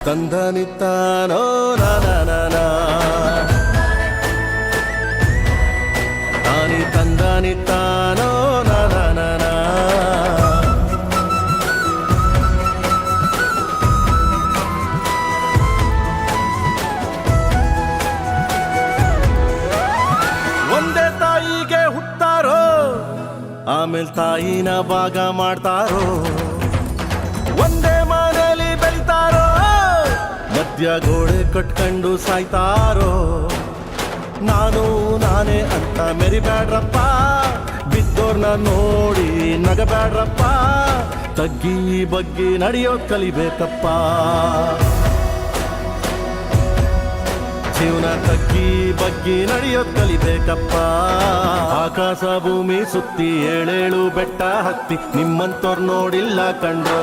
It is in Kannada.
ತಂದನಿತ್ತಾನೋ ನಾನ ತಾನಿ ತಂದನಿತ್ತಾನೋ ನಾನ ಒಂದೇ ತಾಯಿಗೆ ಹುಟ್ಟಾರೋ ಆಮೇಲೆ ತಾಯಿನ ಭಾಗ ಮಾಡ್ತಾರೋ ಒಂದೇ ಮನೆಯಲ್ಲಿ ಬೆಳಿತಾರೋ ಮಧ್ಯ ಗೋಡೆ ಕಟ್ಕೊಂಡು ಸಾಯ್ತಾರೋ ನಾನು ನಾನೇ ಅಂತ ಮೆರಿಬ್ಯಾಡ್ರಪ್ಪ ಬಿದ್ದೋರ್ನ ನೋಡಿ ನಗಬ್ಯಾಡ್ರಪ್ಪ ತಗ್ಗಿ ಬಗ್ಗಿ ನಡೆಯೋದ್ ಕಲಿಬೇಕಪ್ಪ ಜೀವನ ತಗ್ಗಿ ಬಗ್ಗಿ ನಡೆಯೋದ್ ಕಲಿಬೇಕಪ್ಪ ಆಕಾಶ ಭೂಮಿ ಸುತ್ತಿ ಏಳೇಳು ಬೆಟ್ಟ ಹತ್ತಿ ನಿಮ್ಮಂತೋರ್ ನೋಡಿಲ್ಲ ಕಂಡೋ